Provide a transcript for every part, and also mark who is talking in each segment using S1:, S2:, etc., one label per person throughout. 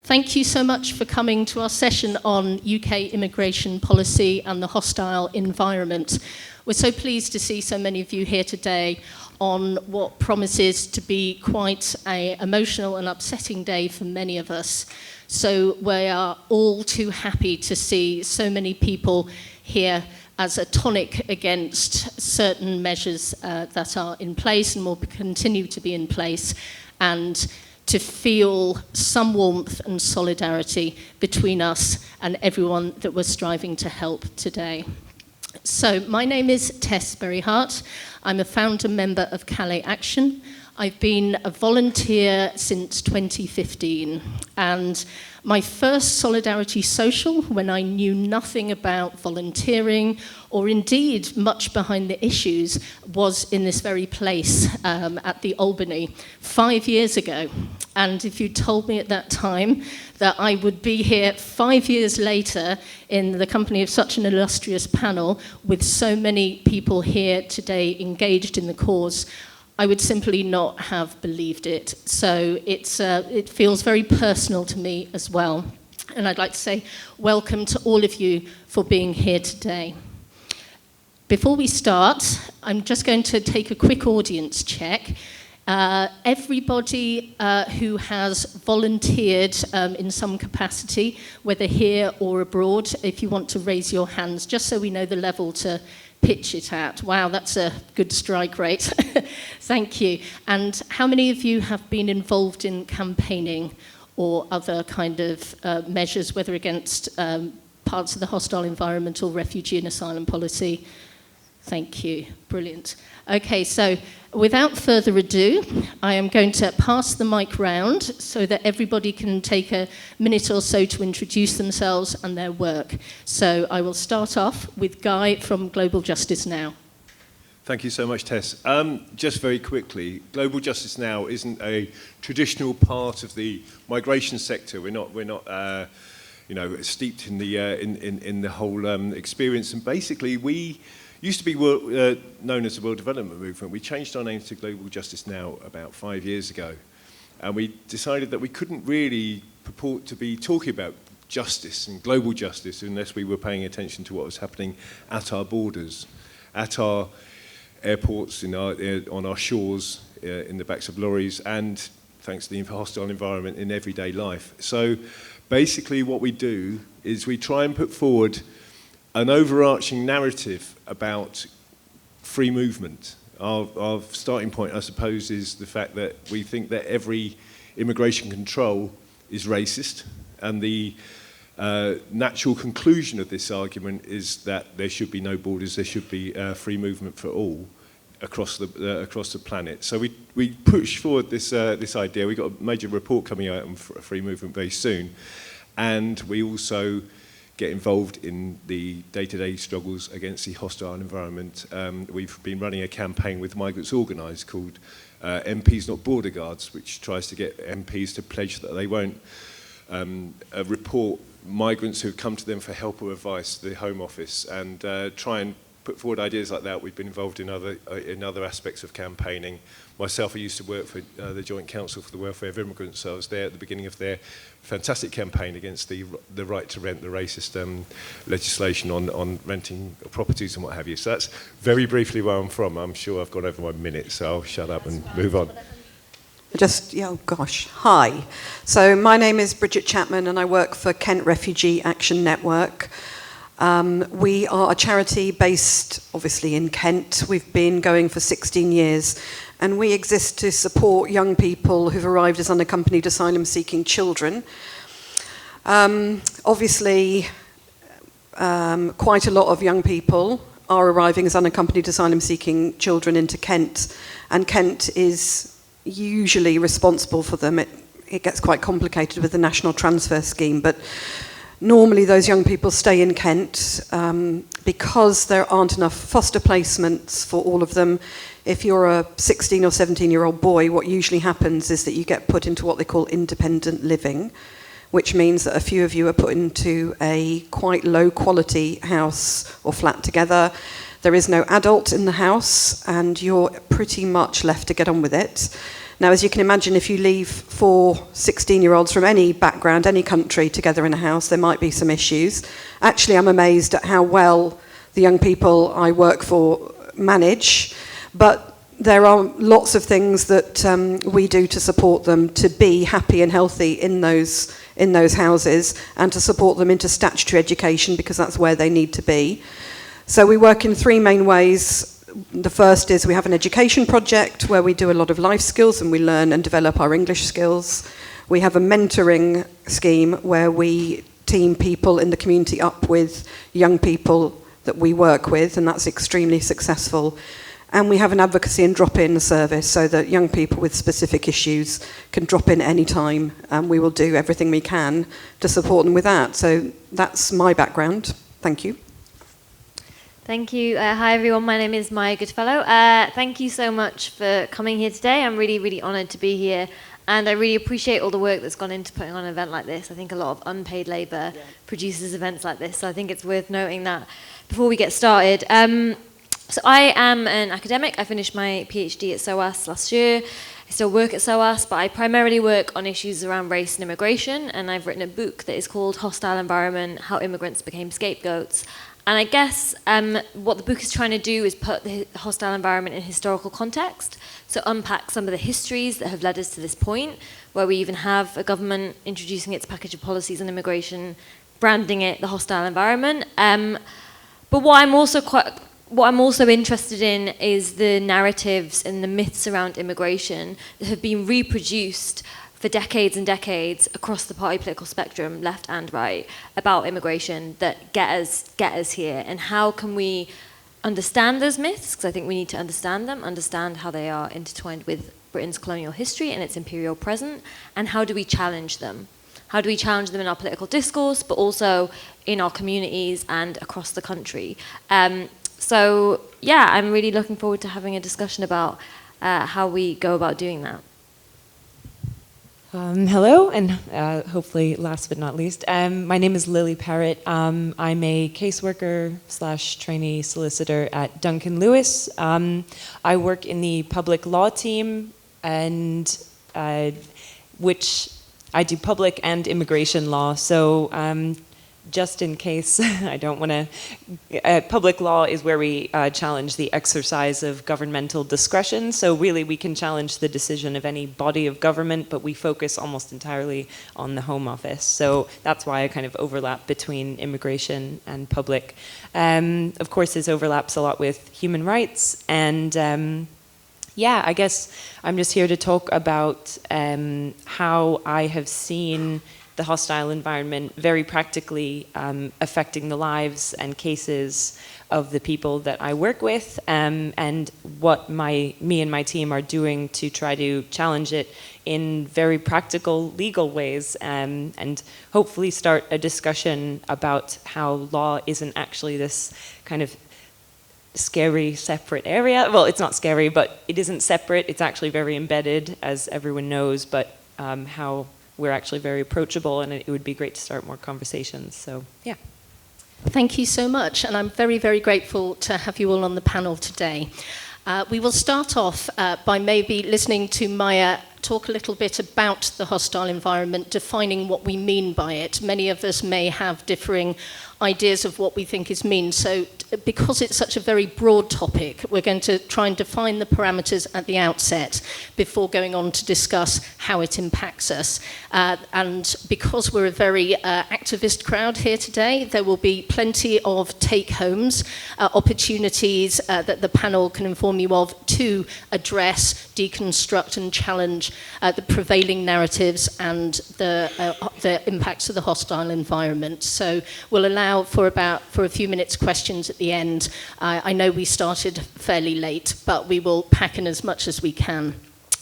S1: Thank you so much for coming to our session on UK immigration policy and the hostile environment. We're so pleased to see so many of you here today on what promises to be quite an emotional and upsetting day for many of us. So we are all too happy to see so many people here as a tonic against certain measures that are in place and will continue to be in place, and to feel some warmth and solidarity between us and everyone that we're striving to help today. So my name is Tess Berry-Hart. I'm a founder member of Calais Action. I've been a volunteer since 2015, and my first Solidarity Social, when I knew nothing about volunteering or indeed much behind the issues, was in this very place at the Albany 5 years ago. And if you told me at that time that I would be here 5 years later in the company of such an illustrious panel with so many people here today engaged in the cause, I would simply not have believed it. So it feels very personal to me as well. And I'd like to say welcome to all of you for being here today. Before we start, I'm just going to take a quick audience check. Everybody who has volunteered in some capacity, whether here or abroad, if you want to raise your hands, just so we know the level to pitch it at. Wow, that's a good strike rate. Thank you. And how many of you have been involved in campaigning or other kind of measures, whether against parts of the hostile environment or refugee and asylum policy? Thank you. Brilliant. Okay, so without further ado, I am going to pass the mic round so that everybody can take a minute or so to introduce themselves and their work. So I will start off with Guy from Global Justice Now.
S2: Thank you so much, Tess. Just very quickly, Global Justice Now isn't a traditional part of the migration sector. We're not steeped in the whole experience. And basically, we used to be known as the World Development Movement. We changed our name to Global Justice Now about 5 years ago. And we decided that we couldn't really purport to be talking about justice and global justice unless we were paying attention to what was happening at our borders, at our airports, on our shores, in the backs of lorries, and thanks to the hostile environment in everyday life. So basically what we do is we try and put forward an overarching narrative about free movement. Our starting point, I suppose, is the fact that we think that every immigration control is racist, and the natural conclusion of this argument is that there should be no borders, there should be free movement for all across the planet. So we push forward this idea. We've got a major report coming out on free movement very soon, and we also get involved in the day-to-day struggles against the hostile environment. We've been running a campaign with Migrants Organised called MPs Not Border Guards, which tries to get MPs to pledge that they won't report migrants who have come to them for help or advice to the Home Office, and try and put forward ideas like that. We've been involved in other aspects of campaigning. Myself, I used to work for the Joint Council for the Welfare of Immigrants, so I was there at the beginning of their fantastic campaign against the right to rent, the racist legislation on renting properties and what have you. So that's very briefly where I'm from. I'm sure I've gone over my minute, so I'll shut up and move on.
S3: Hi. So my name is Bridget Chapman and I work for Kent Refugee Action Network. We are a charity based, obviously, in Kent. We've been going for 16 years, and we exist to support young people who've arrived as unaccompanied asylum-seeking children. Obviously, quite a lot of young people are arriving as unaccompanied asylum-seeking children into Kent, and Kent is usually responsible for them. It gets quite complicated with the National Transfer Scheme, but normally those young people stay in Kent because there aren't enough foster placements for all of them. If you're a 16 or 17-year-old boy, what usually happens is that you get put into what they call independent living, which means that a few of you are put into a quite low-quality house or flat together. There is no adult in the house, and you're pretty much left to get on with it. Now, as you can imagine, if you leave 4 16-year-olds from any background, any country together in a house, there might be some issues. Actually, I'm amazed at how well the young people I work for manage, but there are lots of things that we do to support them to be happy and healthy in those houses, and to support them into statutory education, because that's where they need to be. So we work in 3 main ways. The first is we have an education project where we do a lot of life skills and we learn and develop our English skills. We have a mentoring scheme where we team people in the community up with young people that we work with, and that's extremely successful. And we have an advocacy and drop-in service so that young people with specific issues can drop in any time, and we will do everything we can to support them with that. So that's my background. Thank you.
S4: Thank you. Hi, everyone. My name is Maya Goodfellow. Thank you so much for coming here today. I'm really, really honoured to be here. And I really appreciate all the work that's gone into putting on an event like this. I think a lot of unpaid labour produces events like this. So I think it's worth noting that before we get started. So I am an academic. I finished my PhD at SOAS last year. I still work at SOAS, but I primarily work on issues around race and immigration. And I've written a book that is called Hostile Environment: How Immigrants Became Scapegoats. And I guess what the book is trying to do is put the hostile environment in historical context, so unpack some of the histories that have led us to this point, where we even have a government introducing its package of policies on immigration, branding it the hostile environment. But what I'm also interested in is the narratives and the myths around immigration that have been reproduced for decades and decades across the party political spectrum, left and right, about immigration that get us here. And how can we understand those myths? Because I think we need to understand them, understand how they are intertwined with Britain's colonial history and its imperial present, and how do we challenge them? How do we challenge them in our political discourse, but also in our communities and across the country? So yeah, I'm really looking forward to having a discussion about how we go about doing that.
S5: Hello, and hopefully last but not least, my name is Lily Parrott. I'm a caseworker / trainee solicitor at Duncan Lewis. I work in the public law team, and which I do public and immigration law. So just in case I don't want to, public law is where we challenge the exercise of governmental discretion. So really we can challenge the decision of any body of government, but we focus almost entirely on the Home Office. So that's why I kind of overlap between immigration and public. Of course, this overlaps a lot with human rights. And yeah, I guess I'm just here to talk about how I have seen the hostile environment very practically affecting the lives and cases of the people that I work with, and what me and my team are doing to try to challenge it in very practical legal ways, and hopefully start a discussion about how law isn't actually this kind of scary separate area. Well, it's not scary, but it isn't separate. It's actually very embedded, as everyone knows, but how we're actually very approachable, and it would be great to start more conversations. So, yeah.
S1: Thank you so much, and I'm very, very grateful to have you all on the panel today. We will start off by maybe listening to Maya talk a little bit about the hostile environment, defining what we mean by it. Many of us may have differing ideas of what we think it means. So because it's such a very broad topic, we're going to try and define the parameters at the outset before going on to discuss how it impacts us. And because we're a very activist crowd here today, there will be plenty of take-homes, opportunities that the panel can inform you of to address, deconstruct and challenge the prevailing narratives and the impacts of the hostile environment. So we'll allow for a few minutes questions at the end. I know we started fairly late, but we will pack in as much as we can.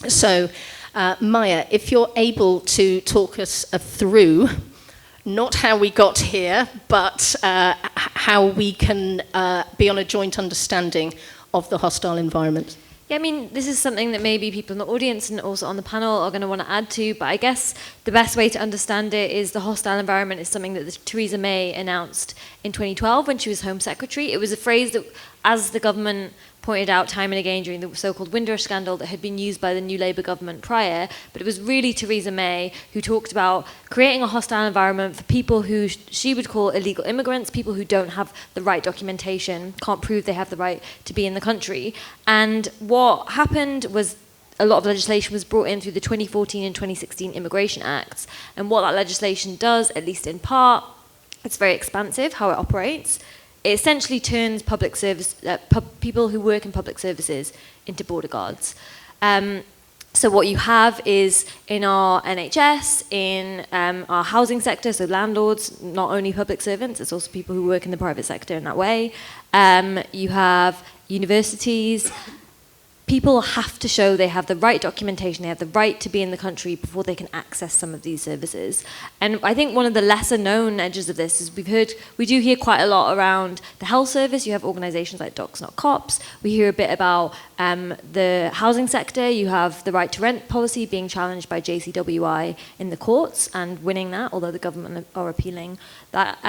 S1: So Maya, if you're able to talk us through not how we got here, but how we can be on a joint understanding of the hostile environment.
S4: Yeah, I mean, this is something that maybe people in the audience and also on the panel are going to want to add to, but I guess the best way to understand it is the hostile environment is something that Theresa May announced in 2012 when she was Home Secretary. It was a phrase that, as the government pointed out time and again during the so-called Windrush scandal that had been used by the new Labour government prior, but it was really Theresa May who talked about creating a hostile environment for people who she would call illegal immigrants, people who don't have the right documentation, can't prove they have the right to be in the country. And what happened was a lot of legislation was brought in through the 2014 and 2016 Immigration Acts. And what that legislation does, at least in part, it's very expansive how it operates. It essentially turns public service people who work in public services into border guards. So what you have is in our NHS, in our housing sector, so landlords, not only public servants, it's also people who work in the private sector in that way. You have universities. People have to show they have the right documentation, they have the right to be in the country before they can access some of these services. And I think one of the lesser known edges of this is we do hear quite a lot around the health service. You have organisations like Docs Not Cops. We hear a bit about the housing sector. You have the right to rent policy being challenged by JCWI in the courts and winning that, although the government are appealing that.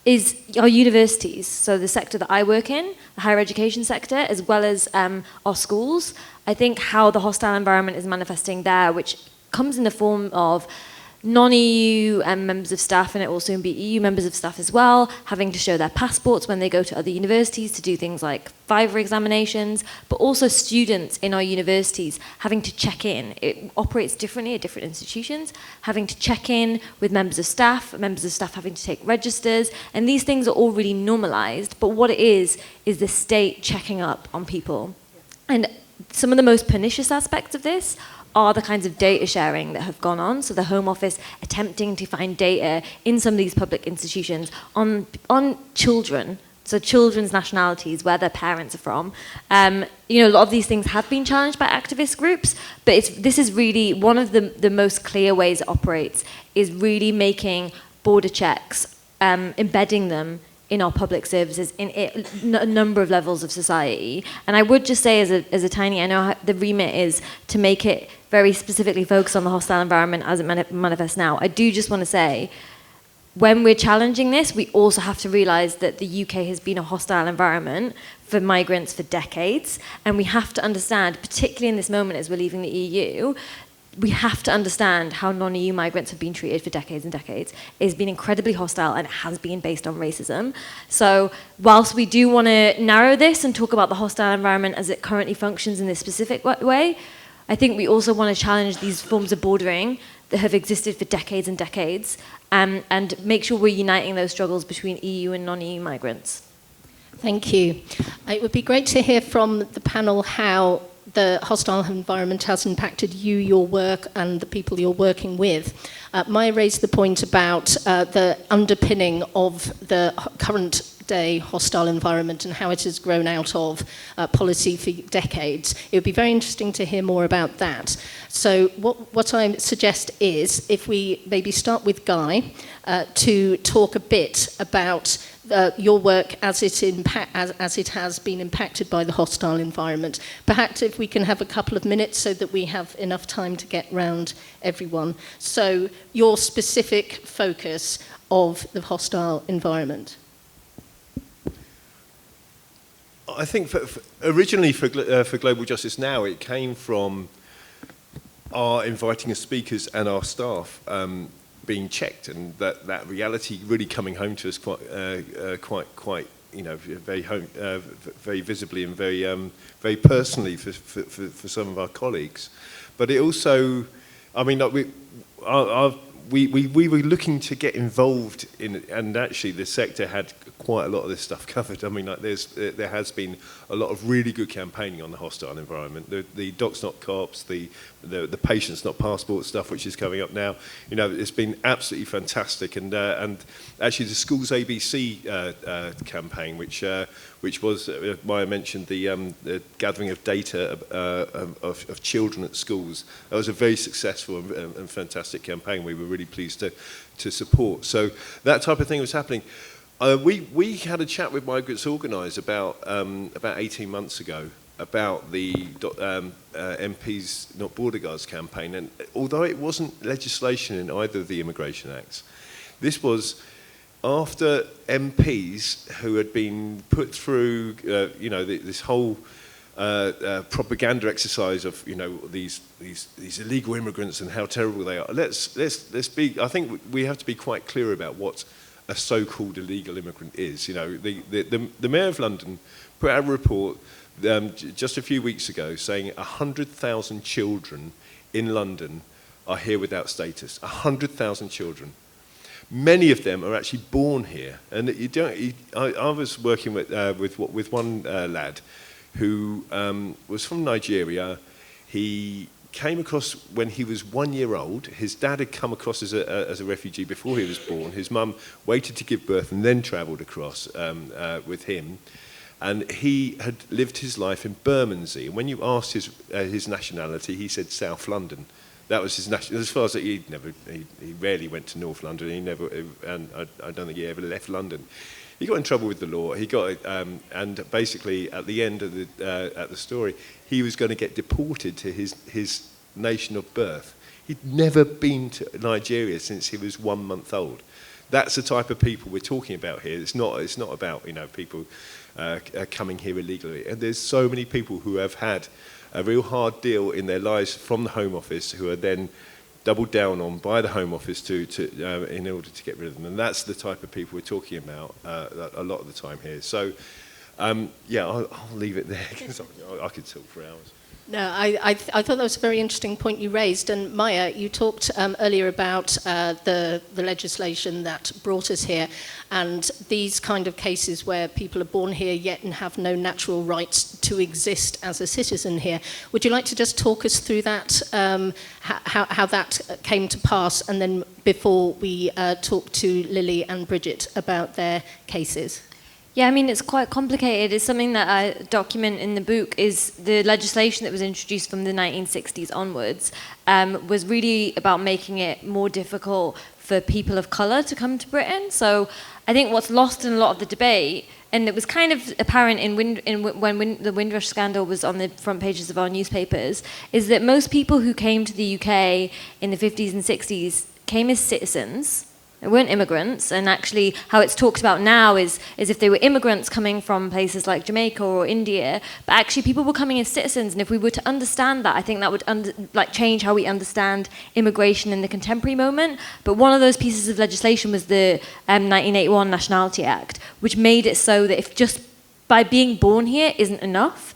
S4: Is our universities, so the sector that I work in, the higher education sector, as well as our schools. I think how the hostile environment is manifesting there, which comes in the form of non-EU members of staff, and it will soon be EU members of staff as well, having to show their passports when they go to other universities to do things like Viva examinations, but also students in our universities having to check in. It operates differently at different institutions, having to check in with members of staff having to take registers, and these things are all really normalized, but what it is the state checking up on people. And some of the most pernicious aspects of this are the kinds of data sharing that have gone on. So the Home Office attempting to find data in some of these public institutions on children, so children's nationalities, where their parents are from. A lot of these things have been challenged by activist groups, but this is really one of the most clear ways it operates, is really making border checks, embedding them in our public services in a number of levels of society. And I would just say as a tiny, I know the remit is to make it very specifically focused on the hostile environment as it manifests now. I do just want to say, when we're challenging this, we also have to realise that the UK has been a hostile environment for migrants for decades, and we have to understand, particularly in this moment as we're leaving the EU, we have to understand how non-EU migrants have been treated for decades and decades. It's been incredibly hostile, and it has been based on racism. So whilst we do want to narrow this and talk about the hostile environment as it currently functions in this specific way, I think we also want to challenge these forms of bordering that have existed for decades and decades, and make sure we're uniting those struggles between EU and non-EU migrants.
S1: Thank you. It would be great to hear from the panel how the hostile environment has impacted you, your work, and the people you're working with. Maya raised the point about the underpinning of the current day hostile environment and how it has grown out of policy for decades. It would be very interesting to hear more about that. So what I suggest is, if we maybe start with Guy to talk a bit about your work as it has been impacted by the hostile environment. Perhaps if we can have a couple of minutes so that we have enough time to get round everyone. So your specific focus of the hostile environment.
S2: I think originally for Global Justice Now, it came from our inviting of speakers and our staff being checked, and that reality really coming home to us quite very visibly and very personally for some of our colleagues. But it also, I mean, we were looking to get involved in, and actually the sector had quite a lot of this stuff covered. I mean, like there has been a lot of really good campaigning on the hostile environment. The Docs Not Cops, the Patients Not Passport stuff, which is coming up now. It's been absolutely fantastic. And actually the Schools ABC campaign, which was, Maya mentioned, the gathering of data of children at schools. That was a very successful and fantastic campaign. We were really pleased to support. So that type of thing was happening. We had a chat with Migrants Organised about 18 months ago about the MPs Not Border Guards campaign, and although it wasn't legislation in either of the immigration acts, this was after MPs who had been put through, this whole propaganda exercise of, these illegal immigrants and how terrible they are. Let's be. I think we have to be quite clear about what a so-called illegal immigrant is. The Mayor of London put out a report just a few weeks ago saying 100,000 children in London are here without status. 100,000 children. Many of them are actually born here, and I was working with one lad who was from Nigeria. He came across when he was 1 year old. His dad had come across as a refugee before he was born. His mum waited to give birth and then travelled across with him. And he had lived his life in Bermondsey. And when you asked his nationality, he said South London. That was his national. As far as he rarely went to North London. And I don't think he ever left London. He got in trouble with the law. He got and basically at the end of the story, he was going to get deported to his nation of birth. He'd never been to Nigeria since he was 1 month old. That's the type of people we're talking about here. It's not about people coming here illegally. And there's so many people who have had a real hard deal in their lives from the Home Office who are then doubled down on by the Home Office in order to get rid of them. And that's the type of people we're talking about a lot of the time here. So, I'll leave it there because I could talk for hours.
S1: No, I thought that was a very interesting point you raised. And Maya, you talked earlier about the legislation that brought us here, and these kind of cases where people are born here yet and have no natural rights to exist as a citizen here. Would you like to just talk us through that, how that came to pass, and then before we talk to Lily and Bridget about their cases?
S4: Yeah, I mean, it's quite complicated. It's something that I document in the book is the legislation that was introduced from the 1960s onwards was really about making it more difficult for people of colour to come to Britain. So I think what's lost in a lot of the debate, and it was kind of apparent when the Windrush scandal was on the front pages of our newspapers, is that most people who came to the UK in the 50s and 60s came as citizens. They weren't immigrants, and actually how it's talked about now is if they were immigrants coming from places like Jamaica or India, but actually people were coming as citizens, and if we were to understand that, I think that would change how we understand immigration in the contemporary moment. But one of those pieces of legislation was the 1981 Nationality Act, which made it so that if just by being born here isn't enough,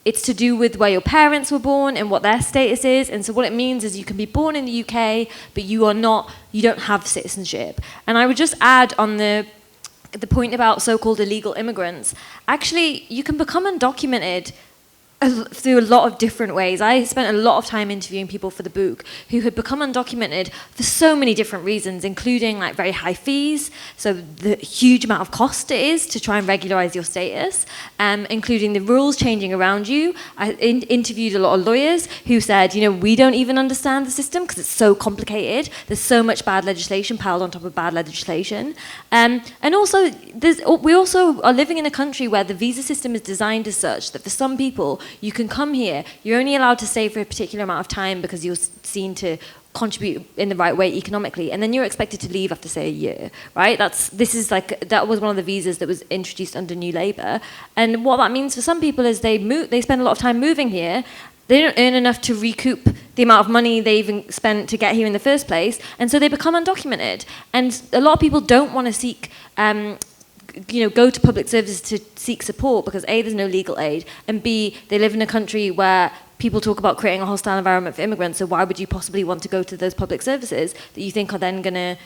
S4: it's to do with where your parents were born and what their status is. And so what it means is you can be born in the UK, but you don't have citizenship. And I would just add on the point about so-called illegal immigrants, actually you can become undocumented through a lot of different ways. I spent a lot of time interviewing people for the book who had become undocumented for so many different reasons, including like very high fees, so the huge amount of cost it is to try and regularize your status, including the rules changing around you. I interviewed a lot of lawyers who said, we don't even understand the system because it's so complicated. There's so much bad legislation piled on top of bad legislation. And also, we also are living in a country where the visa system is designed as such that for some people, you can come here, you're only allowed to stay for a particular amount of time because you're seen to contribute in the right way economically, and then you're expected to leave after, say, a year, right? That was one of the visas that was introduced under New Labour. And what that means for some people is they spend a lot of time moving here, they don't earn enough to recoup the amount of money they even spent to get here in the first place, and so they become undocumented. And a lot of people don't want to seek go to public services to seek support because A, there's no legal aid, and B, they live in a country where people talk about creating a hostile environment for immigrants, so why would you possibly want to go to those public services that you think are then going to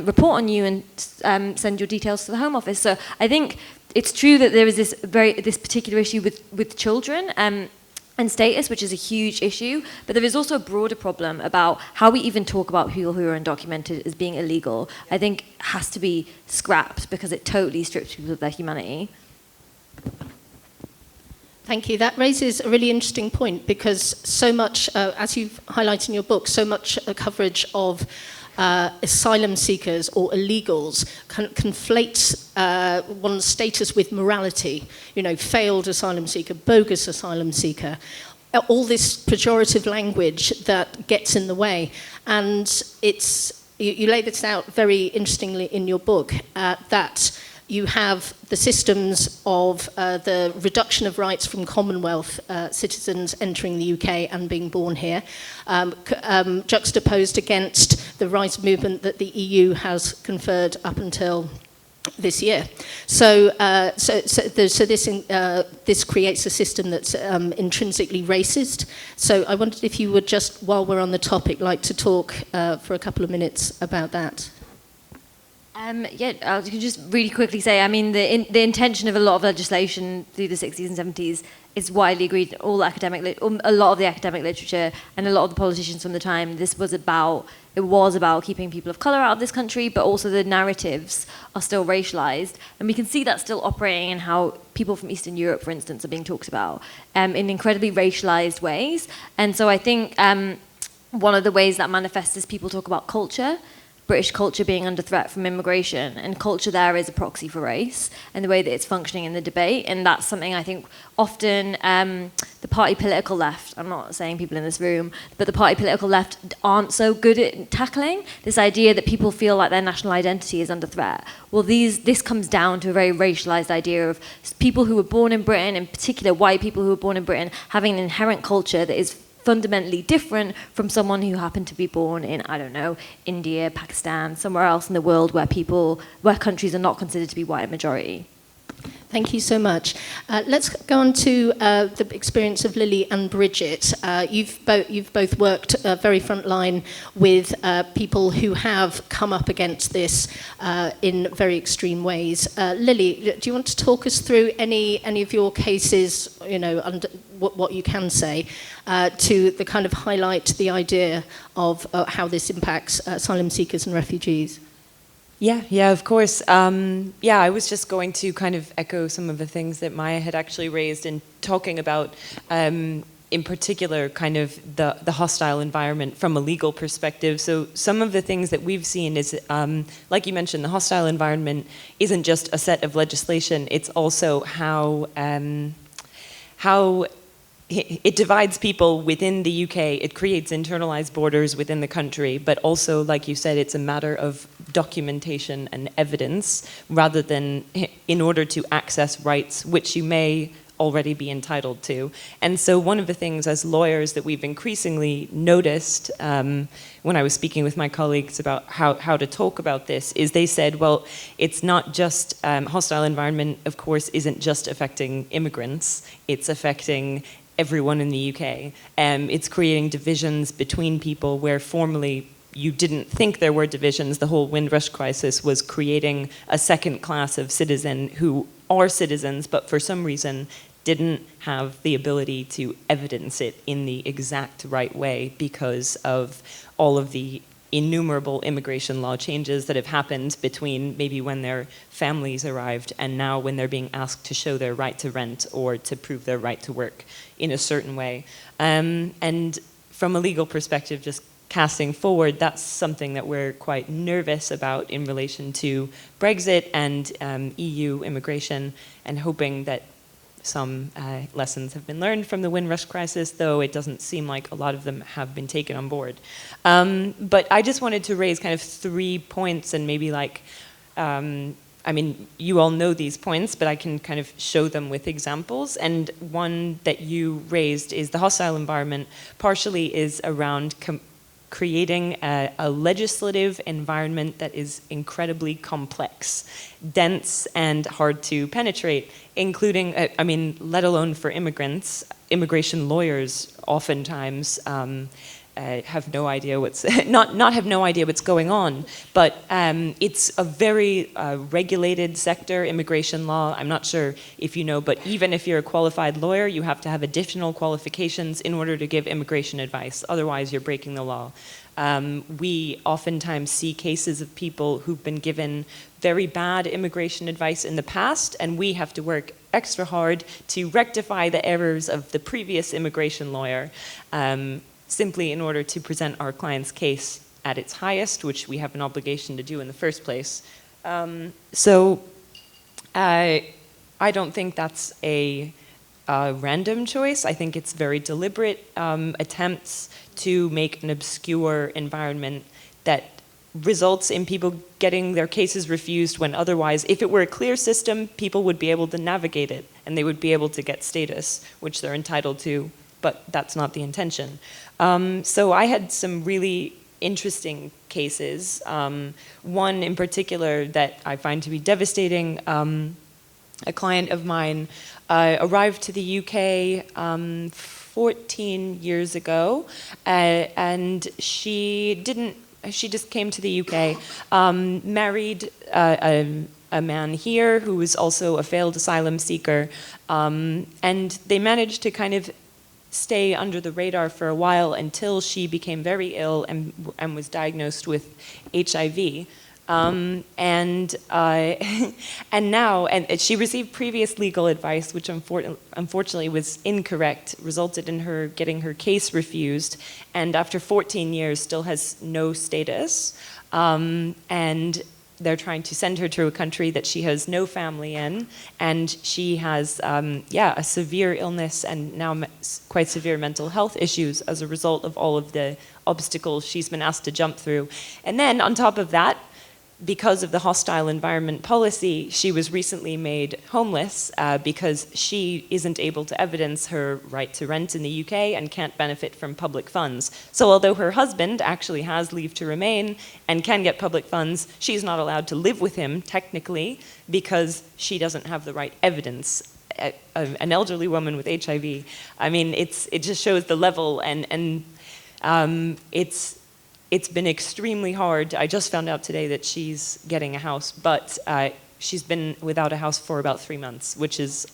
S4: report on you and send your details to the Home Office? So I think it's true that there is this particular issue with children, and status, which is a huge issue, but there is also a broader problem about how we even talk about people who are undocumented as being illegal. I think has to be scrapped because it totally strips people of their humanity.
S1: Thank you. That raises a really interesting point because so much, as you've highlighted in your book, so much coverage of asylum seekers or illegals conflates one's status with morality. Failed asylum seeker, bogus asylum seeker, all this pejorative language that gets in the way. And it's you lay this out very interestingly in your book, that you have the systems of the reduction of rights from Commonwealth citizens entering the UK and being born here, juxtaposed against the rights movement that the EU has conferred up until this year. So this creates a system that's intrinsically racist. So I wondered if you would just, while we're on the topic, like to talk for a couple of minutes about that.
S4: Yeah, I'll just really quickly say, I mean, the intention of a lot of legislation through the 60s and 70s is widely agreed. A lot of the academic literature and a lot of the politicians from the time, it was about keeping people of colour out of this country, but also the narratives are still racialised. And we can see that still operating in how people from Eastern Europe, for instance, are being talked about in incredibly racialised ways. And so I think one of the ways that manifests is people talk about culture, British culture being under threat from immigration, and culture there is a proxy for race and the way that it's functioning in the debate. And that's something I think often the party political left, I'm not saying people in this room, but the party political left aren't so good at tackling this idea that people feel like their national identity is under threat. Well, this comes down to a very racialized idea of people who were born in Britain, in particular white people who were born in Britain, having an inherent culture that is fundamentally different from someone who happened to be born in, I don't know, India, Pakistan, somewhere else in the world where countries are not considered to be white majority.
S1: Thank you so much. Let's go on to the experience of Lily and Bridget. You've both worked very frontline with people who have come up against this in very extreme ways. Lily, do you want to talk us through any of your cases, under what you can say, to the kind of highlight the idea of how this impacts asylum seekers and refugees?
S5: Yeah, of course. I was just going to kind of echo some of the things that Maya had actually raised in talking about, in particular, kind of the hostile environment from a legal perspective. So some of the things that we've seen is, like you mentioned, the hostile environment isn't just a set of legislation, it's also how it divides people within the UK, it creates internalized borders within the country, but also, like you said, it's a matter of documentation and evidence rather than in order to access rights which you may already be entitled to. And so one of the things as lawyers that we've increasingly noticed when I was speaking with my colleagues about how to talk about this is they said, well, it's not just, hostile environment, of course, isn't just affecting immigrants, it's affecting everyone in the UK. It's creating divisions between people where formerly you didn't think there were divisions. The whole Windrush crisis was creating a second class of citizen who are citizens, but for some reason didn't have the ability to evidence it in the exact right way because of all of the innumerable immigration law changes that have happened between maybe when their families arrived and now when they're being asked to show their right to rent or to prove their right to work in a certain way. And from a legal perspective, just casting forward, that's something that we're quite nervous about in relation to Brexit and EU immigration, and hoping that some lessons have been learned from the Windrush crisis, though it doesn't seem like a lot of them have been taken on board. But I just wanted to raise kind of 3 points and maybe you all know these points, but I can kind of show them with examples. And one that you raised is the hostile environment partially is around creating a legislative environment that is incredibly complex, dense, and hard to penetrate, including, let alone for immigrants. Immigration lawyers oftentimes have no idea what's, not have no idea what's going on, but it's a very regulated sector, immigration law. I'm not sure if you know, but even if you're a qualified lawyer, you have to have additional qualifications in order to give immigration advice. Otherwise, you're breaking the law. We oftentimes see cases of people who've been given very bad immigration advice in the past, and we have to work extra hard to rectify the errors of the previous immigration lawyer. Simply in order to present our client's case at its highest, which we have an obligation to do in the first place. So I don't think that's a random choice. I think it's very deliberate attempts to make an obscure environment that results in people getting their cases refused when otherwise, if it were a clear system, people would be able to navigate it and they would be able to get status, which they're entitled to, but that's not the intention. So I had some really interesting cases. One in particular that I find to be devastating. A client of mine arrived to the UK 14 years ago, and she just came to the UK, married a man here who was also a failed asylum seeker, and they managed to kind of stay under the radar for a while until she became very ill and was diagnosed with HIV. And now she received previous legal advice, which unfortunately was incorrect, resulted in her getting her case refused, and after 14 years still has no status. And they're trying to send her to a country that she has no family in, and she has, a severe illness and now quite severe mental health issues as a result of all of the obstacles she's been asked to jump through. And then on top of that, because of the hostile environment policy, she was recently made homeless because she isn't able to evidence her right to rent in the UK and can't benefit from public funds. So although her husband actually has leave to remain and can get public funds, she's not allowed to live with him technically because she doesn't have the right evidence. An elderly woman with HIV. I mean, it just shows the level, and it's been extremely hard. I just found out today that she's getting a house, but she's been without a house for about 3 months, which is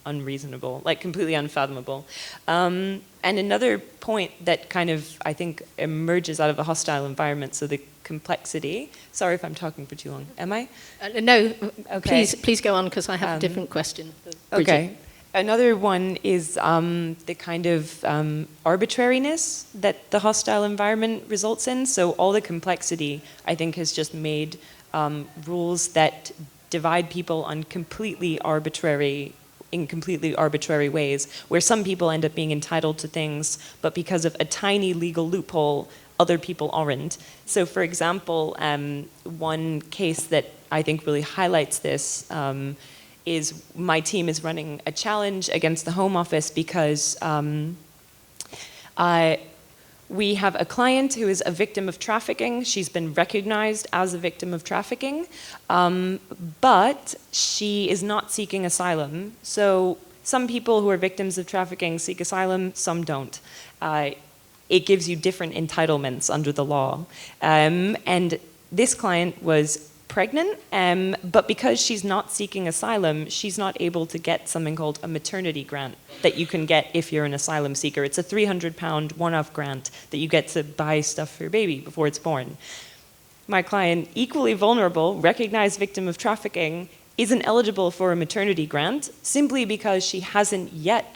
S5: unreasonable, like completely unfathomable. And another point that kind of, I think, emerges out of a hostile environment, so the complexity. Sorry if I'm talking for too long. Am I?
S1: No,
S5: Okay.
S1: please go on, because I have a different question for Bridget.
S5: Okay. Another one is the kind of arbitrariness that the hostile environment results in. So all the complexity, I think, has just made rules that divide people on in completely arbitrary ways, where some people end up being entitled to things, but because of a tiny legal loophole, other people aren't. So for example, one case that I think really highlights this is my team is running a challenge against the Home Office because we have a client who is a victim of trafficking. She's been recognized as a victim of trafficking, but she is not seeking asylum. So some people who are victims of trafficking seek asylum, some don't. It gives you different entitlements under the law. And this client was pregnant, but because she's not seeking asylum, she's not able to get something called a maternity grant that you can get if you're an asylum seeker. It's a £300 one-off grant that you get to buy stuff for your baby before it's born. My client, equally vulnerable, recognized victim of trafficking, isn't eligible for a maternity grant simply because she hasn't yet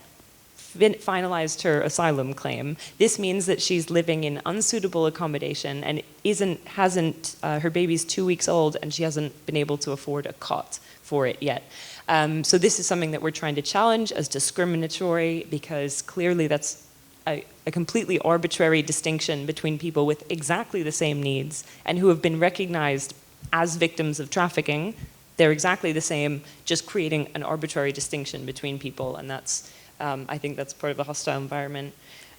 S5: finalized her asylum claim. This means that she's living in unsuitable accommodation and her baby's 2 weeks old and she hasn't been able to afford a cot for it yet. So this is something that we're trying to challenge as discriminatory because clearly that's a completely arbitrary distinction between people with exactly the same needs and who have been recognized as victims of trafficking. They're exactly the same, just creating an arbitrary distinction between people, and that's I think that's part of a hostile environment.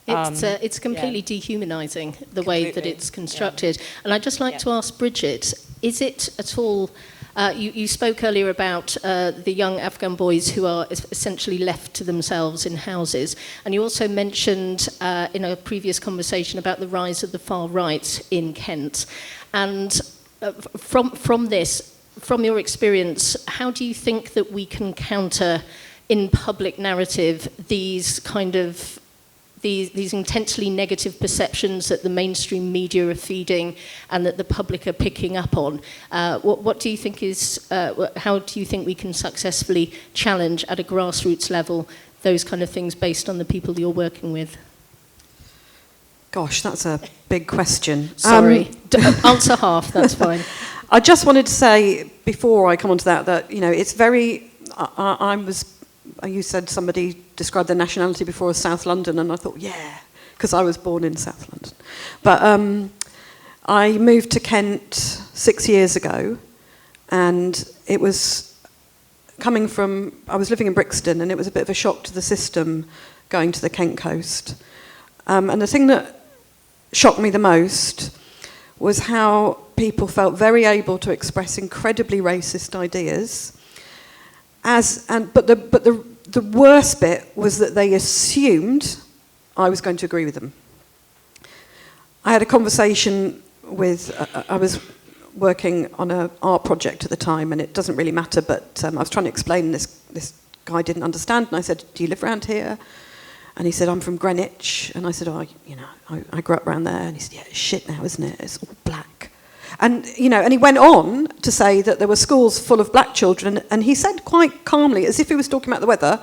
S1: It's completely dehumanizing, the way that it's constructed. Yeah. And I'd just like to ask Bridget, is it at all, you spoke earlier about the young Afghan boys who are essentially left to themselves in houses, and you also mentioned in a previous conversation about the rise of the far right in Kent. And from your experience, how do you think that we can counter in public narrative these intensely negative perceptions that the mainstream media are feeding and that the public are picking up on? What do you think how do you think we can successfully challenge at a grassroots level those kind of things based on the people you're working with?
S3: Gosh, that's a big question.
S1: Sorry, answer half, that's fine.
S3: I just wanted to say, before I come on to that it's very, you said somebody described their nationality before as South London, and I thought, yeah, because I was born in South London. But I moved to Kent 6 years ago, and it was coming from, I was living in Brixton, and it was a bit of a shock to the system going to the Kent coast. And the thing that shocked me the most was how people felt very able to express incredibly racist ideas. But the worst bit was that they assumed I was going to agree with them. I had a conversation with, I was working on an art project at the time, and it doesn't really matter, but I was trying to explain, this guy didn't understand, and I said, do you live around here? And he said, I'm from Greenwich. And I said, I grew up around there. And he said, yeah, it's shit now, isn't it? It's all black. And, and he went on to say that there were schools full of black children, and he said quite calmly, as if he was talking about the weather,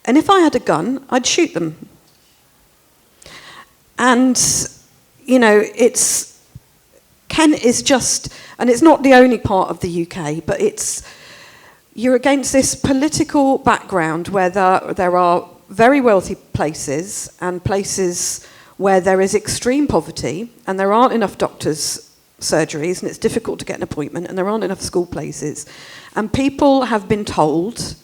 S3: and if I had a gun, I'd shoot them. And, Kent is just, and it's not the only part of the UK, but you're against this political background where there are very wealthy places and places where there is extreme poverty and there aren't enough doctors' surgeries and it's difficult to get an appointment and there aren't enough school places. And people have been told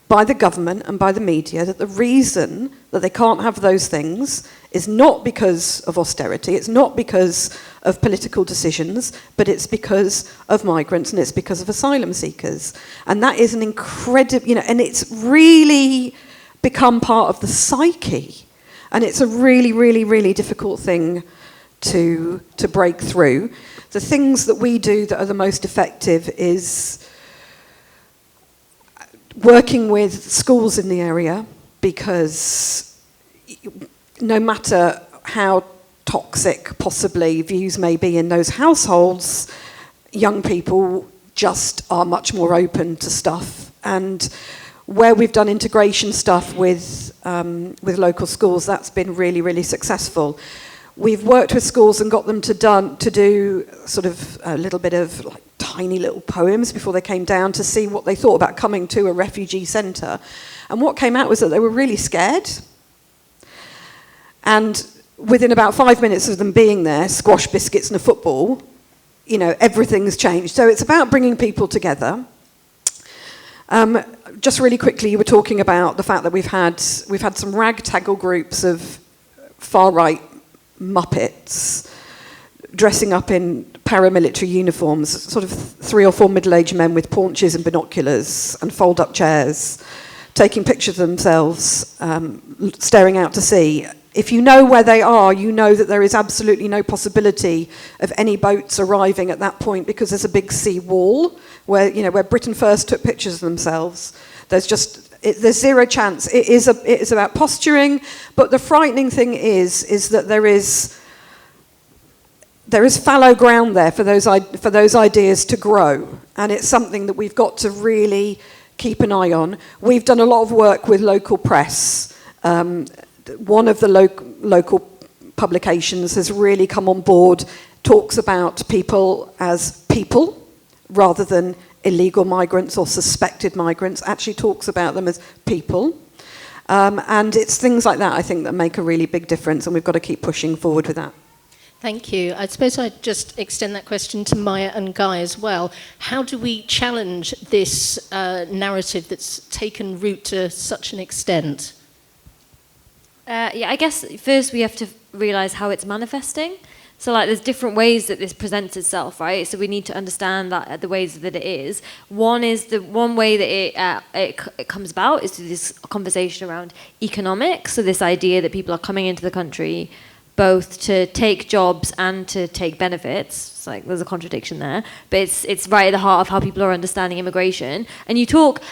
S3: by the government and by the media that the reason that they can't have those things is not because of austerity, it's not because of political decisions, but it's because of migrants and it's because of asylum seekers. And that is an incredible, and it's really become part of the psyche. And it's a really, really, really difficult thing to break through. The things that we do that are the most effective is working with schools in the area, because no matter how toxic possibly views may be in those households, young people just are much more open to stuff. And where we've done integration stuff with local schools, that's been really, really successful. We've worked with schools and got them to do sort of a little bit of like tiny little poems before they came down to see what they thought about coming to a refugee centre. And what came out was that they were really scared. And within about 5 minutes of them being there, squash biscuits and a football, everything's changed. So it's about bringing people together. Just really quickly, you were talking about the fact that we've had some ragtaggle groups of far-right Muppets dressing up in paramilitary uniforms, sort of 3 or 4 middle-aged men with paunches and binoculars and fold-up chairs, taking pictures of themselves, staring out to sea. If you know where they are, you know that there is absolutely no possibility of any boats arriving at that point because there's a big sea wall where Britain First took pictures of themselves. There's zero chance. It is about posturing, but the frightening thing is that there is fallow ground there for those ideas to grow, and it's something that we've got to really keep an eye on. We've done a lot of work with local press. One of the local publications has really come on board, talks about people as people rather than illegal migrants or suspected migrants, actually talks about them as people. And it's things like that, I think, that make a really big difference, and we've got to keep pushing forward with that.
S1: Thank you. I suppose I'd just extend that question to Maya and Guy as well. How do we challenge this narrative that's taken root to such an extent?
S4: I guess first we have to realise how it's manifesting. So there's different ways that this presents itself, right? So we need to understand that the ways that it is. One way that it comes about is through this conversation around economics. So this idea that people are coming into the country both to take jobs and to take benefits. It's like there's a contradiction there, but it's right at the heart of how people are understanding immigration. And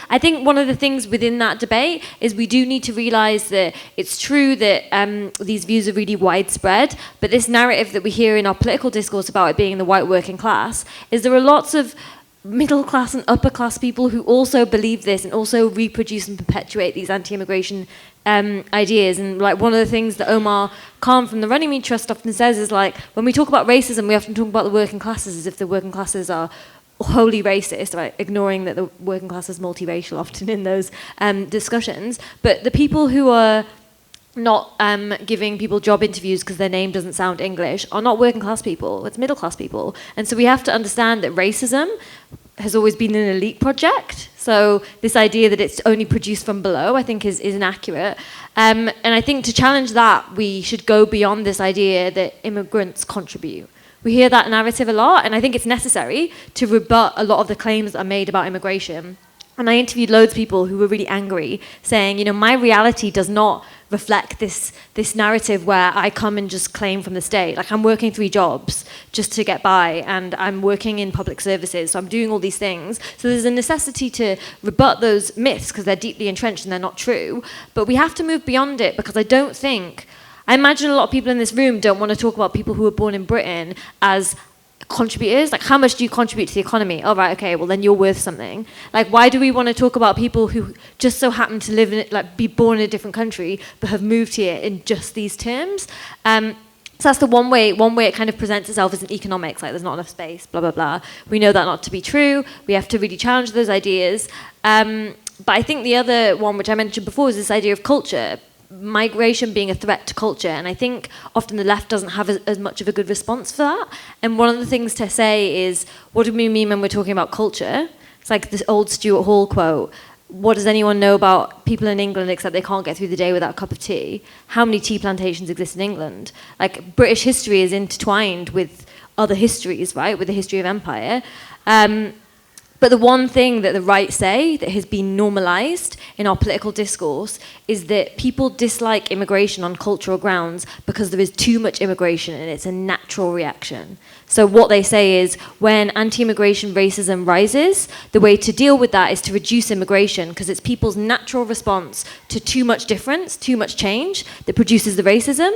S4: I think one of the things within that debate is we do need to realise that it's true that these views are really widespread, but this narrative that we hear in our political discourse about it being the white working class is there are lots of middle class and upper class people who also believe this and also reproduce and perpetuate these anti-immigration ideas. And one of the things that Omar Khan from the Runnymede Trust often says is when we talk about racism, we often talk about the working classes as if the working classes are wholly racist, right? Ignoring that the working class is multiracial often in those discussions. But the people who are not giving people job interviews because their name doesn't sound English are not working class people, it's middle class people. And so we have to understand that racism has always been an elite project. So this idea that it's only produced from below, I think is inaccurate. And I think to challenge that, we should go beyond this idea that immigrants contribute. We hear that narrative a lot, and I think it's necessary to rebut a lot of the claims that are made about immigration. And I interviewed loads of people who were really angry, saying, you know, my reality does not reflect this narrative where I come and just claim from the state. Like, I'm working 3 jobs just to get by, and I'm working in public services, so I'm doing all these things. So there's a necessity to rebut those myths because they're deeply entrenched and they're not true. But we have to move beyond it, because I imagine a lot of people in this room don't want to talk about people who were born in Britain as contributors. Like, how much do you contribute to the economy? Oh, right, okay, well then you're worth something. Like, why do we want to talk about people who just so happen to live in it, like be born in a different country but have moved here in just these terms? So that's the one way it kind of presents itself as in economics, like there's not enough space, blah, blah, blah. We know that not to be true. We have to really challenge those ideas. But I think the other one, which I mentioned before, is this idea of culture. Migration being a threat to culture, and I think often the left doesn't have as much of a good response for that. And one of the things to say is, what do we mean when we're talking about culture? It's like this old Stuart Hall quote, what does anyone know about people in England except they can't get through the day without a cup of tea? How many tea plantations exist in England? Like, British history is intertwined with other histories, right, with the history of empire. But the one thing that the right say that has been normalized in our political discourse is that people dislike immigration on cultural grounds because there is too much immigration and it's a natural reaction. So what they say is, when anti-immigration racism rises, the way to deal with that is to reduce immigration, because it's people's natural response to too much difference, too much change that produces the racism.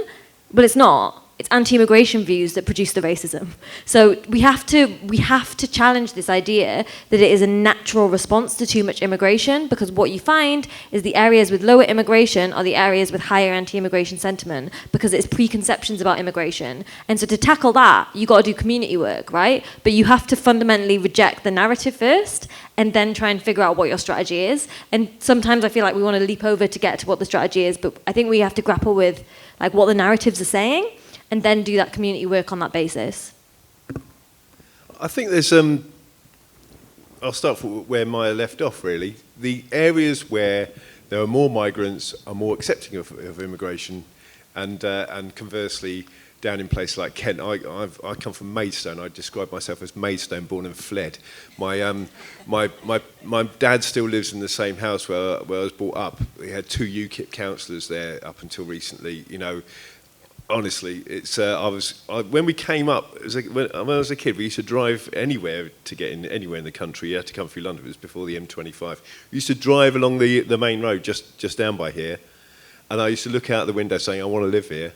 S4: But it's not. It's anti-immigration views that produce the racism. So we have to challenge this idea that it is a natural response to too much immigration, because what you find is the areas with lower immigration are the areas with higher anti-immigration sentiment, because it's preconceptions about immigration. And so to tackle that, you got to do community work, right? But you have to fundamentally reject the narrative first, and then try and figure out what your strategy is. And sometimes I feel like we want to leap over to get to what the strategy is, but I think we have to grapple with like what the narratives are saying, and then do that community work on that basis.
S2: I think there's, I'll start from where Maya left off, really. The areas where there are more migrants are more accepting of immigration, and conversely, down in places like Kent, I come from Maidstone. I describe myself as Maidstone born and fled. My dad still lives in the same house where I was brought up. We had 2 UKIP councillors there up until recently. You know, honestly, it's when we came up when I was a kid, we used to drive anywhere to get in anywhere in the country. You had to come through London. It was before the M25. We used to drive along the main road just down by here, and I used to look out the window saying, "I want to live here.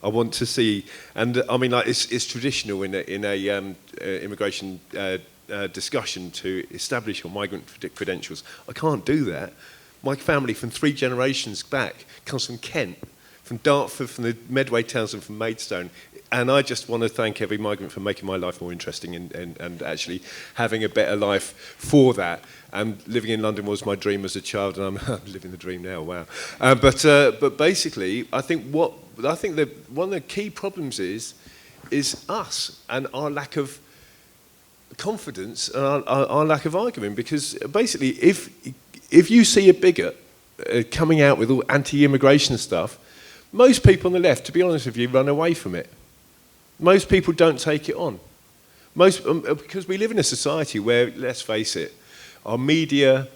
S2: I want to see." And I mean, like, it's traditional in a immigration discussion to establish your migrant credentials. I can't do that. My family from 3 generations back comes from Kent, from Dartford, from the Medway towns, and from Maidstone. And I just want to thank every migrant for making my life more interesting and actually having a better life for that. And living in London was my dream as a child, and I'm living the dream now. Wow! But basically, I think that one of the key problems is us and our lack of confidence and our lack of argument. Because basically, if you see a bigot coming out with all anti-immigration stuff, most people on the left, to be honest with you, run away from it. Most people don't take it on. Because we live in a society where, let's face it, our media,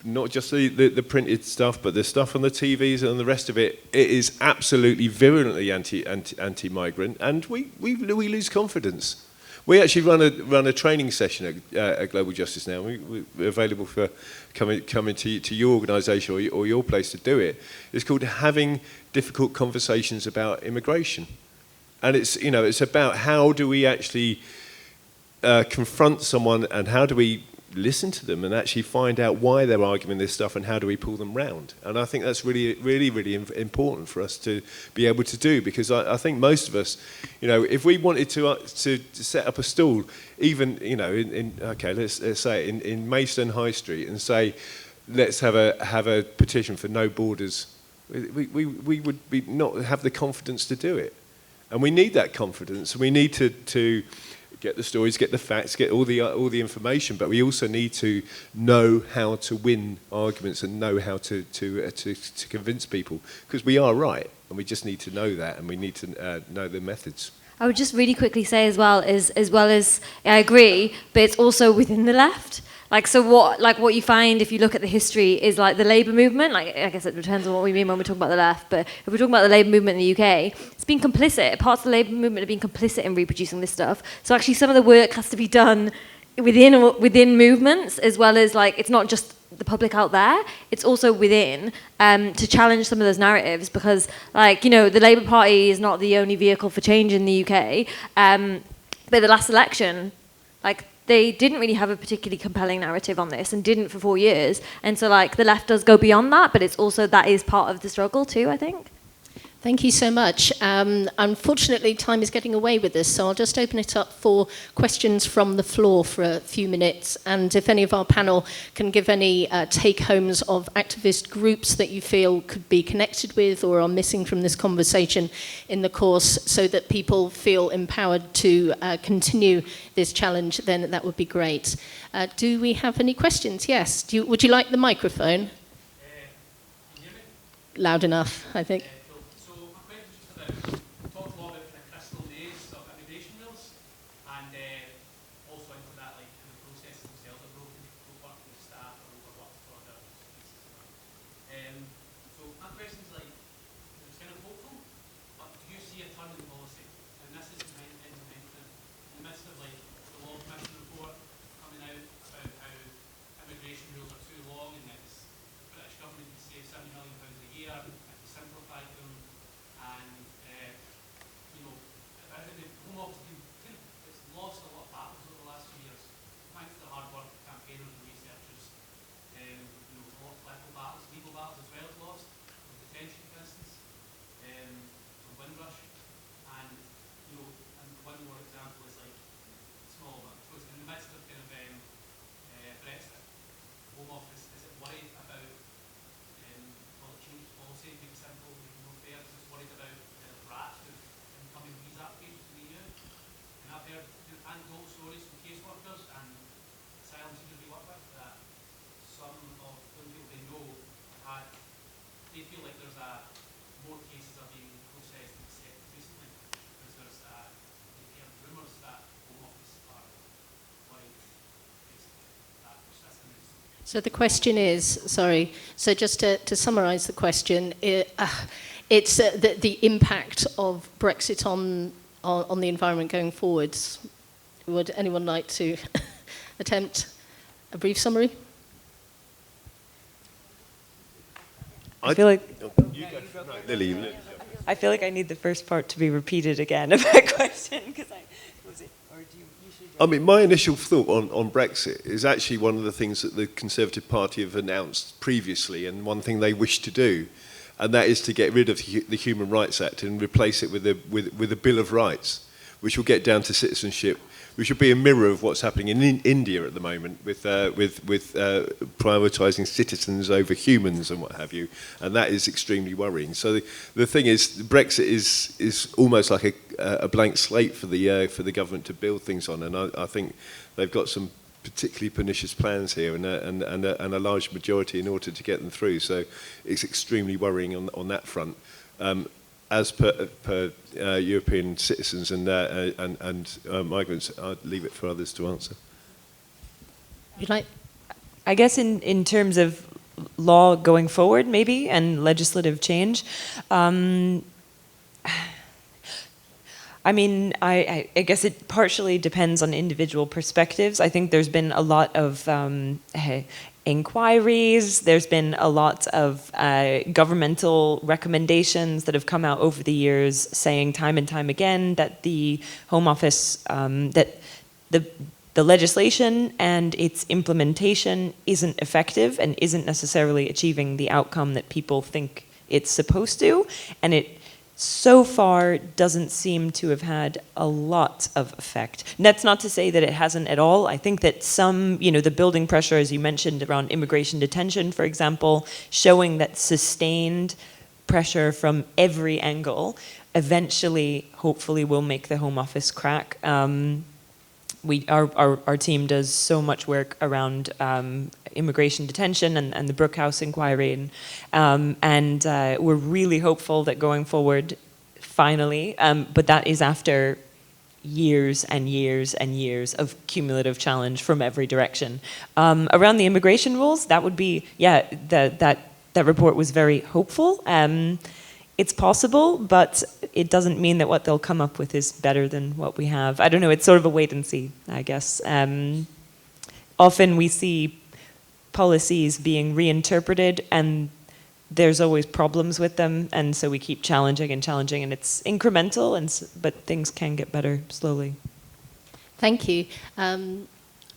S2: not just the printed stuff, but the stuff on the TVs and the rest of it, it is absolutely virulently anti-migrant, and we lose confidence. We actually run a training session at Global Justice now. We're available for coming to your organisation or your place to do it. It's called Having Difficult Conversations About Immigration, and it's about how do we actually confront someone, and how do we listen to them and actually find out why they're arguing this stuff, and how do we pull them round. And I think that's really, really, really important for us to be able to do, because I think most of us, if we wanted to set up a stall, even, let's say in Maidstone High Street, and say, let's have a petition for no borders we would be not have the confidence to do it. And we need that confidence. We need to get the stories, get the facts, get all the information, but we also need to know how to win arguments and know how to convince people, because we are right, and we just need to know that, and we need to know the methods.
S4: I would just really quickly say as well as I agree, but it's also within the left. What you find if you look at the history is like the Labour movement, like I guess it depends on what we mean when we talk about the left, but if we're talking about the Labour movement in the UK, it's been complicit. Parts of the Labour movement have been complicit in reproducing this stuff. So actually some of the work has to be done within movements, as well as like it's not just the public out there, it's also within to challenge some of those narratives, because like, you know, the Labour Party is not the only vehicle for change in the UK, but the last election, like, they didn't really have a particularly compelling narrative on this and didn't for 4 years. And so like the left does go beyond that, but it's also that is part of the struggle too, I think.
S1: Thank you so much. Unfortunately, time is getting away with us, so I'll just open it up for questions from the floor for a few minutes. And if any of our panel can give any take-homes of activist groups that you feel could be connected with or are missing from this conversation in the course, so that people feel empowered to continue this challenge, then that would be great. Do we have any questions? Yes. Would you like the microphone? Loud enough, I think. So the question is, sorry, so just to summarise the question, it's the impact of Brexit on the environment going forwards. Would anyone like to attempt a brief summary?
S5: I feel like
S2: Lily.
S5: I feel like I need the first part to be repeated again of that question, because
S2: I mean, my initial thought on Brexit is actually one of the things that the Conservative Party have announced previously, and one thing they wish to do, and that is to get rid of the Human Rights Act and replace it with a Bill of Rights, which will get down to citizenship, which will be a mirror of what's happening in India at the moment with prioritising citizens over humans and what have you, and that is extremely worrying. So the thing is, Brexit is almost like a blank slate for the government to build things on, and I think they've got some particularly pernicious plans here and a large majority in order to get them through. So it's extremely worrying on that front. As per European citizens and migrants, I'd leave it for others to answer.
S1: You'd like?
S5: I guess in terms of law going forward, maybe, and legislative change, I mean, I guess it partially depends on individual perspectives. I think there's been a lot of inquiries, there's been a lot of governmental recommendations that have come out over the years saying time and time again that the Home Office, that the legislation and its implementation isn't effective and isn't necessarily achieving the outcome that people think it's supposed to, and it so far doesn't seem to have had a lot of effect. And that's not to say that it hasn't at all. I think that some, the building pressure, as you mentioned, around immigration detention, for example, showing that sustained pressure from every angle, eventually, hopefully, will make the Home Office crack. Our team does so much work around immigration detention and the Brooke House inquiry, and we're really hopeful that going forward, finally, but that is after years and years and years of cumulative challenge from every direction. Around the immigration rules, that would be, yeah, that report was very hopeful. It's possible, but it doesn't mean that what they'll come up with is better than what we have. I don't know, it's sort of a wait and see, I guess. Often we see policies being reinterpreted and there's always problems with them, and so we keep challenging, and it's incremental, but things can get better slowly.
S1: Thank you.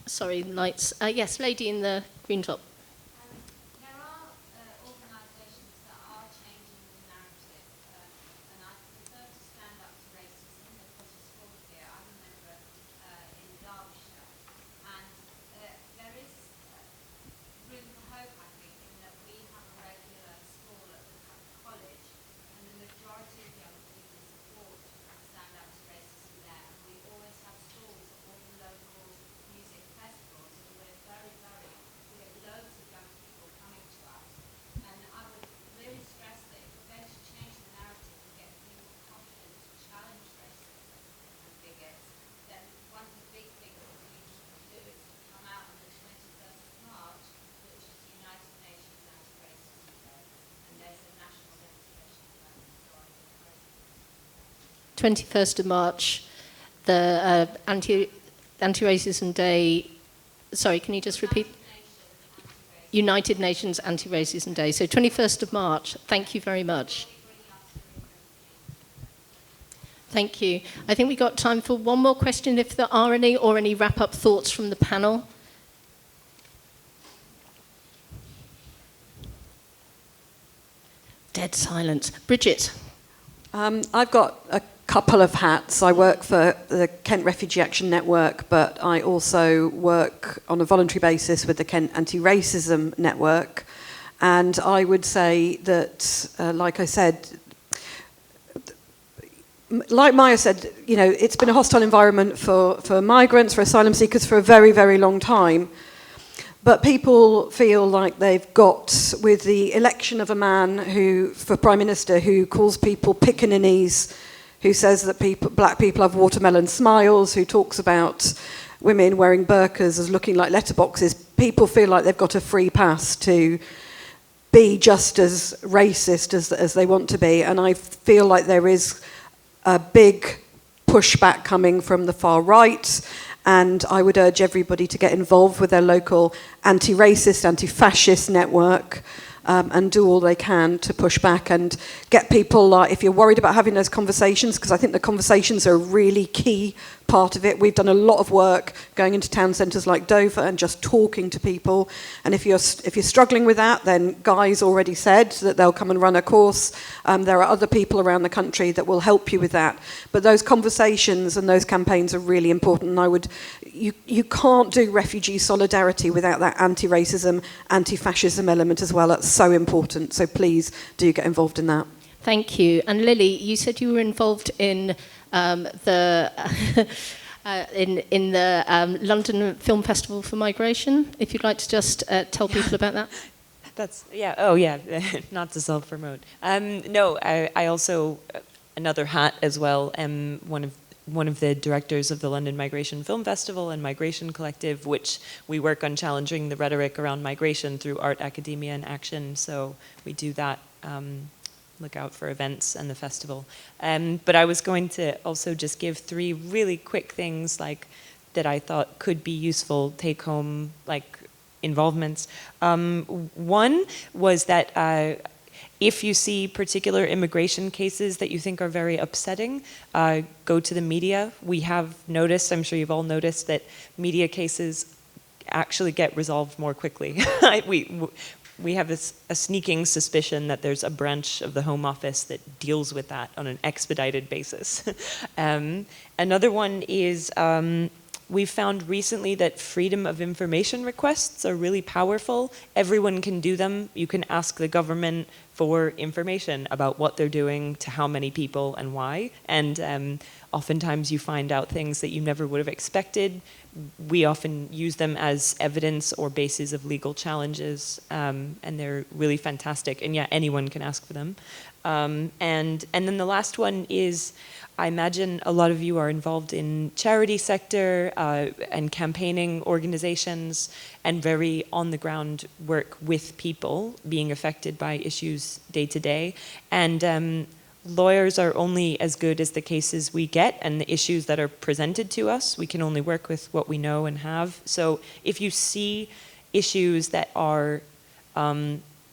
S1: Sorry, lights. Yes, lady in the green top.
S6: There are organisations that are changing the narrative, and I prefer to stand up to racism. They've got a school here. I remember in Derbyshire, and there is room for hope, I think, in that we have a regular school at the college, and the majority of young people support stand up to racism there. And we always have schools at all the local music festivals, and we're we have loads of young people coming to us. And I would really stress that if we're going to change the narrative and get people confident to challenge racism and bigots, then one of the big things that we need to do is to come out on the 21st of March, which is United Nations Anti-Racism Day, and there's a national demonstration for that. So I encourage you.
S1: 21st of March, the Anti-Racism Day. Sorry, can you just repeat? United Nations Anti-Racism Day. So 21st of March. Thank you very much. Thank you. I think we got time for one more question if there are any, or any wrap-up thoughts from the panel. Dead silence. Bridget.
S3: I've got a couple of hats. I work for the Kent Refugee Action Network, but I also work on a voluntary basis with the Kent Anti-Racism Network. And I would say that, like I said, like Maya said, you know, it's been a hostile environment for migrants, for asylum seekers for a very, very long time. But people feel like they've got, with the election of a man for Prime Minister, who calls people pickaninnies, who says that black people have watermelon smiles, who talks about women wearing burqas as looking like letterboxes, people feel like they've got a free pass to be just as racist as they want to be. And I feel like there is a big pushback coming from the far right, and I would urge everybody to get involved with their local anti-racist, anti-fascist network, and do all they can to push back and get people, if you're worried about having those conversations, because I think the conversations are a really key part of it. We've done a lot of work going into town centres like Dover and just talking to people. And if you're struggling with that, then Guy's already said that they'll come and run a course. There are other people around the country that will help you with that. But those conversations and those campaigns are really important. And you can't do refugee solidarity without that anti-racism, anti-fascism element as well. That's so important. So please do get involved in that.
S1: Thank you. And Lily, you said you were involved in the London Film Festival for Migration. If you'd like to just tell people about that. Not to self-promote.
S5: No, I also, another hat as well, am one of the directors of the London Migration Film Festival and Migration Collective, which we work on challenging the rhetoric around migration through art, academia, and action. So we do that. Look out for events and the festival. But I was going to also just give 3 really quick things that I thought could be useful take-home involvements. One was that if you see particular immigration cases that you think are very upsetting, go to the media. We have noticed, I'm sure you've all noticed, that media cases actually get resolved more quickly. We have a sneaking suspicion that there's a branch of the Home Office that deals with that on an expedited basis. Another one is We've found recently that freedom of information requests are really powerful. Everyone can do them. You can ask the government for information about what they're doing, to how many people and why. And oftentimes you find out things that you never would have expected. We often use them as evidence or bases of legal challenges, and they're really fantastic. And yeah, anyone can ask for them. And then the last one is, I imagine a lot of you are involved in charity sector and campaigning organizations and very on-the-ground work with people being affected by issues day to day. And lawyers are only as good as the cases we get and the issues that are presented to us. We can only work with what we know and have. So if you see issues that are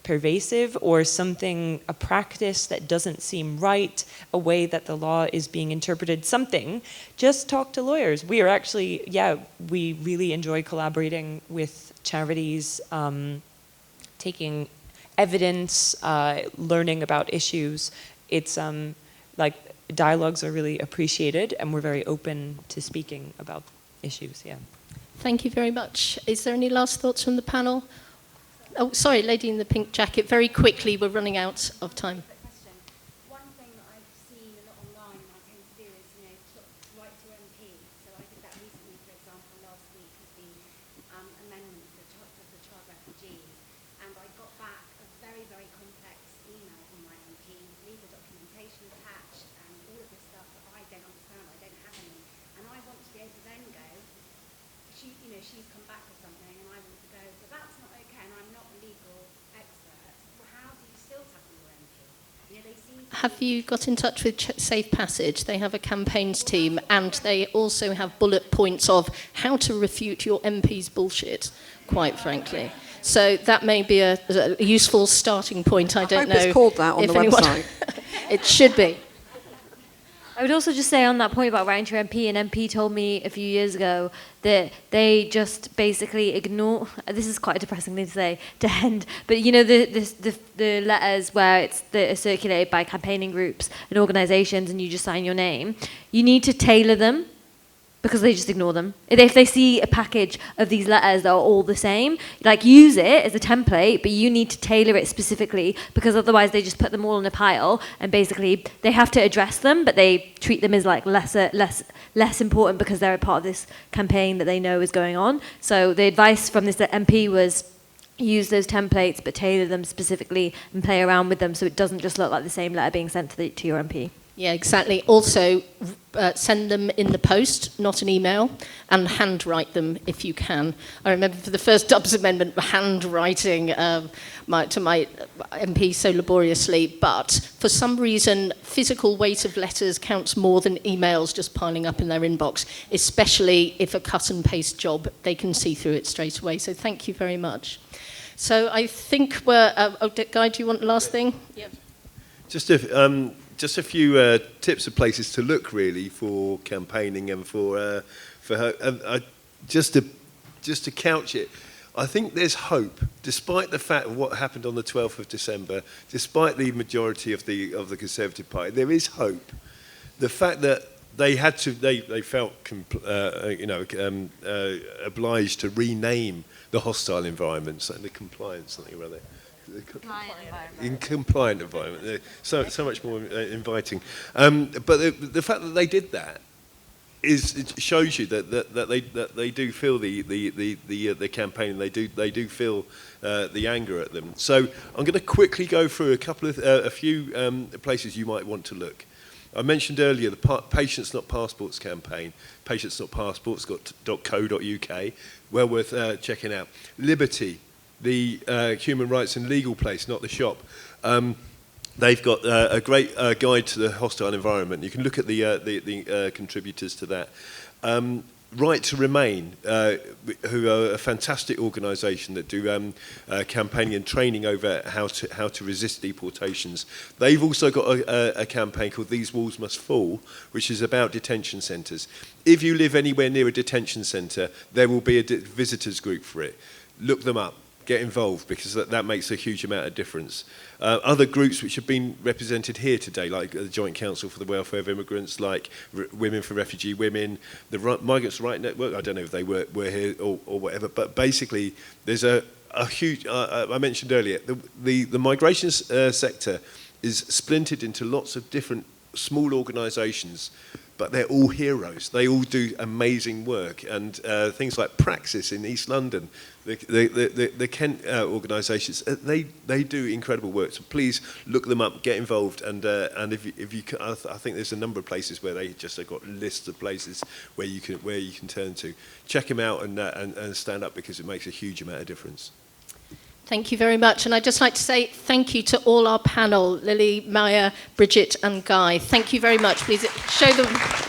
S5: pervasive or something, a practice that doesn't seem right, a way that the law is being interpreted, something, just talk to lawyers. We are actually, we really enjoy collaborating with charities, taking evidence, learning about issues. It's like dialogues are really appreciated and we're very open to speaking about issues, yeah.
S1: Thank you very much. Is there any last thoughts from the panel? Oh, sorry, lady in the pink jacket. Very quickly, we're running out of time.
S6: Question. One thing that I've seen a lot online and I tend to do is, write to MP. So I did that recently, for example, last week with the amendment of the child refugees. And I got back a very, very complex email from my MP, legal documentation attached, and all of this stuff that I don't understand, I don't have any. And I want to be able to then go, she's come back with something, and I want to go, but that's not okay, and I'm not a legal expert. Well, how do you still tackle your MP? They seem to
S1: Have you got in touch with Safe Passage? They have a campaigns team, and they also have bullet points of how to refute your MP's bullshit, quite frankly. So that may be a useful starting point. I don't know.
S3: It's called that on the website.
S1: It should be.
S4: I would also just say on that point about writing to your MP, an MP told me a few years ago that they just basically ignore, this is quite a depressing thing to say, to end, but the letters where they're circulated by campaigning groups and organisations and you just sign your name, you need to tailor them because they just ignore them. If they see a package of these letters that are all the same, use it as a template, but you need to tailor it specifically because otherwise they just put them all in a pile and basically they have to address them, but they treat them as less important because they're a part of this campaign that they know is going on. So the advice from this MP was use those templates, but tailor them specifically and play around with them so it doesn't just look like the same letter being sent to your MP.
S1: Yeah, exactly. Also, send them in the post, not an email, and handwrite them if you can. I remember for the first Dubs Amendment, handwriting to my MP so laboriously, but for some reason, physical weight of letters counts more than emails just piling up in their inbox, especially if a cut and paste job, they can see through it straight away. So thank you very much. So I think Guy, do you want the last thing? Yeah.
S2: Just a few tips of places to look, really, for campaigning and for her. Just to couch it, I think there's hope, despite the fact of what happened on the 12th of December, despite the majority of the Conservative Party, there is hope. The fact that they felt obliged to rename the hostile environments and the compliance, something rather. Compliant environment, so much more inviting. But the fact that they did that it shows you that they do feel the campaign. They do feel the anger at them. So I'm going to quickly go through a few places you might want to look. I mentioned earlier the Patients Not Passports campaign, patientsnotpassports.co.uk, well worth checking out. Liberty, the human rights and legal place, not the shop. They've got a great guide to the hostile environment. You can look at the contributors to that. Right to Remain, who are a fantastic organisation that do campaigning and training over how to resist deportations. They've also got a campaign called These Walls Must Fall, which is about detention centres. If you live anywhere near a detention centre, there will be a visitors group for it. Look them up. get involved, because that makes a huge amount of difference. Other groups which have been represented here today, like the Joint Council for the Welfare of Immigrants, like Women for Refugee Women, the Migrants' Right Network, I don't know if they were here or whatever, but basically there's a huge, I mentioned earlier, the migration sector is splintered into lots of different small organisations, but they're all heroes. They all do amazing work, and things like Praxis in East London, the Kent organisations, they do incredible work. So please look them up, get involved, and if you can, I think there's a number of places where they just have got lists of places where you can turn to. Check them out and stand up, because it makes a huge amount of difference.
S1: Thank you very much. And I'd just like to say thank you to all our panel, Lily, Maya, Bridget and Guy. Thank you very much. Please show them.